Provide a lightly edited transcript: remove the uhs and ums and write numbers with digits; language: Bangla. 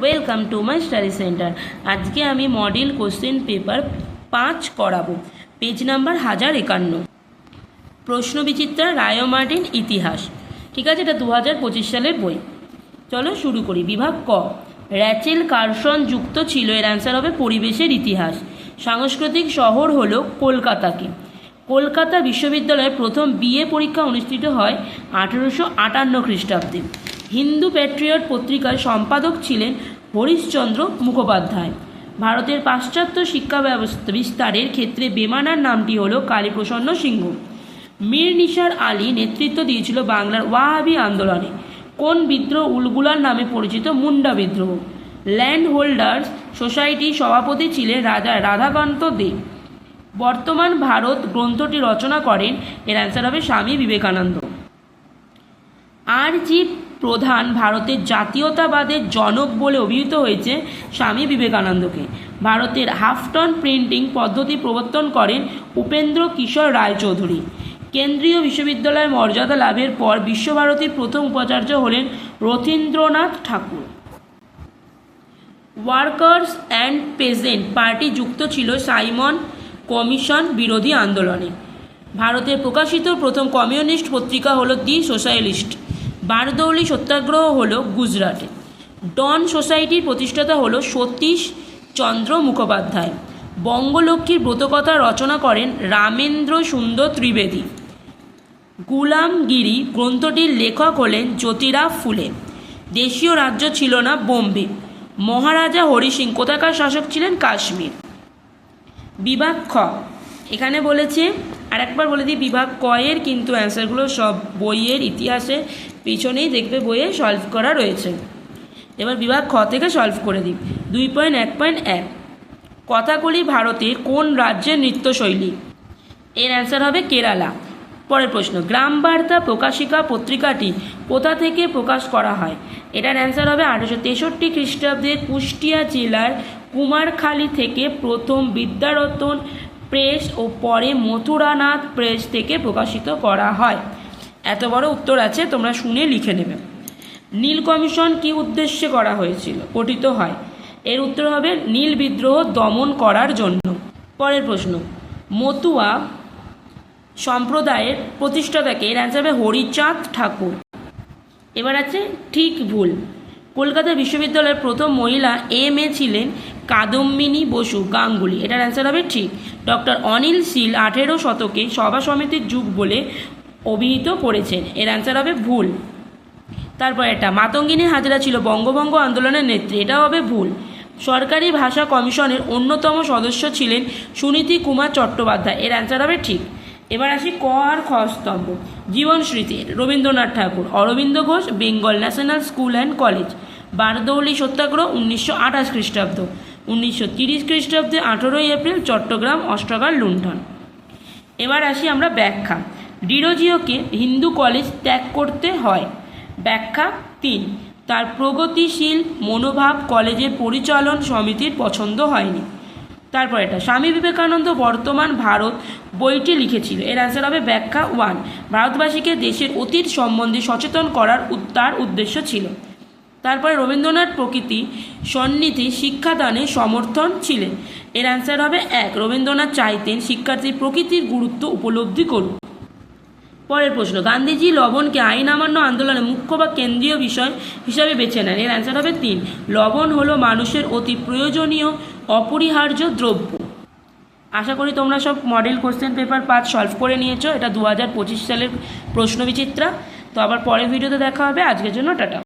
Welcome to my study centre. আজকে আমি মডেল কোশ্চেন পেপার 5 করাবো। Page number 1051। প্রশ্নবিচিত্রা রায় ও মার্টিন ইতিহাস। ঠিক আছে, এটা 2025 সালের বই। চলো শুরু করি। বিভাগ ক, র্যাচেল কারসন যুক্ত ছিল। এর অ্যান্সার হবে পরিবেশের ইতিহাস। সাংস্কৃতিক শহর হলো কলকাতাকে। কলকাতা বিশ্ববিদ্যালয়ের প্রথম বিএ পরীক্ষা অনুষ্ঠিত হয় 1858 খ্রিস্টাব্দে। হিন্দু প্যাট্রিয়ট পত্রিকার সম্পাদক ছিলেন হরিশচন্দ্র মুখোপাধ্যায়। ভারতের পাশ্চাত্য শিক্ষা ব্যবস্থা বিস্তারের ক্ষেত্রে বেমানার নামটি হল কালীপ্রসন্ন সিংহ। মীর নিসার আলী নেতৃত্ব দিয়েছিল বাংলার ওয়াহাবি আন্দোলনে। কোন বিদ্রোহ উলগুলার নামে পরিচিত? মুন্ডা বিদ্রোহ। ল্যান্ড হোল্ডার্স সোসাইটির সভাপতি ছিলেন রাজা রাধাকান্ত দে। বর্তমান ভারত গ্রন্থটি রচনা করেন। এর অ্যান্সার হবে স্বামী বিবেকানন্দ। আর জি প্রধান ভারতের জাতীয়তাবাদের জনক বলে অভিহিত হয়েছে স্বামী বিবেকানন্দকে। ভারতের হাফটন প্রিন্টিং পদ্ধতি প্রবর্তন করেন উপেন্দ্র কিশোর রায়চৌধুরী। কেন্দ্রীয় বিশ্ববিদ্যালয়ের মর্যাদা লাভের পর বিশ্বভারতীর প্রথম উপাচার্য হলেন রথীন্দ্রনাথ ঠাকুর। ওয়ার্কার্স অ্যান্ড পেজেন্ট পার্টি যুক্ত ছিল সাইমন কমিশন বিরোধী আন্দোলনে। ভারতের প্রকাশিত প্রথম কমিউনিস্ট পত্রিকা হলো দি সোশ্যালিস্ট। বারদৌলি সত্যাগ্রহ হলো গুজরাটে। ডন সোসাইটির প্রতিষ্ঠাতা হলো সতীশ চন্দ্র মুখোপাধ্যায়। বঙ্গলক্ষ্মীর ব্রতকথা রচনা করেন রামেন্দ্র সুন্দর ত্রিবেদী। গুলামগিরি গ্রন্থটির লেখক হলেন জ্যোতিরাও ফুলে। দেশীয় রাজ্য ছিল না বোম্বে। মহারাজা হরি সিং কোথাকার শাসক ছিলেন? কাশ্মীর। বিভাগ খ, এখানে বলেছে আর একবার বলে দিই, বিভাগ ক এর কিন্তু অ্যান্সারগুলো সব বইয়ের ইতিহাসের পিছনেই দেখবে বইয়ে সলভ করা রয়েছে। এবার বিভাগ খ থেকে সলভ করে দিই। 2.1.1 কথাকলি ভারতের কোন রাজ্যের নৃত্যশৈলী? এর অ্যান্সার হবে কেরালা। পরের প্রশ্ন, গ্রাম বার্তা প্রকাশিকা পত্রিকাটি কোথা থেকে প্রকাশ করা হয়? এটার অ্যান্সার হবে 1863 খ্রিস্টাব্দে কুষ্টিয়া জেলার কুমারখালী থেকে প্রথম বিদ্যারতন প্রেস ও পরে মথুরানাথ প্রেস থেকে প্রকাশিত করা হয়। এত বড় উত্তর আছে, তোমরা শুনে লিখে নেবে। নীল কমিশন কি উদ্দেশ্যে করা হয়েছিল গঠিত হয়? এর উত্তর হবে নীল বিদ্রোহ দমন করার জন্য। পরের প্রশ্ন, মতুয়া সম্প্রদায়ের প্রতিষ্ঠাতাকে? এর অ্যান্সার হবে হরিচাঁদ ঠাকুর। এবার আছে ঠিক ভুল। কলকাতা বিশ্ববিদ্যালয়ের প্রথম মহিলা এম.এ ছিলেন কাদম্বিনী বসু গাঙ্গুলি। এটার অ্যান্সার হবে ঠিক। ডক্টর অনিল শীল 18 শতকে সভা সমিতির যুগ বলে অভিহিত করেছেন। এর অ্যান্সার হবে ভুল। তারপর এটা মাতঙ্গিনী হাজরা ছিল বঙ্গভঙ্গ আন্দোলনের নেত্রী। এটা হবে ভুল। সরকারি ভাষা কমিশনের অন্যতম সদস্য ছিলেন সুনীতি কুমার চট্টোপাধ্যায়। এর অ্যান্সার হবে ঠিক। এবার আসি ক আর খ স্তম্ভ। Jiban Smriti Rabindranath Tagore. Aurobindo Ghosh Bengal national school and college. Bardoli satyagraha 1928 খ্রিস্টাব্দ। 1930 খ্রিস্টাব্দে 18 এপ্রিল চট্টগ্রাম অস্ত্রাগার লুণ্ঠন। এবার আসি আমরা ব্যাখ্যা। ডিরোজিওকে হিন্দু কলেজ ত্যাগ করতে হয়। ব্যাখ্যা 3, তার প্রগতিশীল মনোভাব কলেজের পরিচালন সমিতির পছন্দ হয়নি। তারপর এটা স্বামী বিবেকানন্দ বর্তমান ভারত বইটি লিখেছিল। এর অ্যান্সার হবে ব্যাখ্যা 1, ভারতবাসীকে দেশের অতীত সম্বন্ধে সচেতন করার তার উদ্দেশ্য ছিল। তারপরে রবীন্দ্রনাথ প্রকৃতি সন্নিধি শিক্ষাদানে সমর্থন ছিলেন। এর অ্যান্সার হবে 1, রবীন্দ্রনাথ চাইতেন শিক্ষার্থী প্রকৃতির গুরুত্ব উপলব্ধি করুক। পরের প্রশ্ন, গান্ধীজি লবণকে আইন অমান্য আন্দোলনে মুখ্য বা কেন্দ্রীয় বিষয় হিসাবে বেছে নেন। এর অ্যান্সার হবে 3, লবণ হলো মানুষের অতি প্রয়োজনীয় অপরিহার্য দ্রব্য। আশা করি তোমরা সব মডেল কোশ্চেন পেপার 5 সলভ করে নিয়েছো। এটা 2025 সালের প্রশ্নবিচিত্রা। তো আবার পরের ভিডিওতে দেখা হবে। আজকের জন্য টাটা।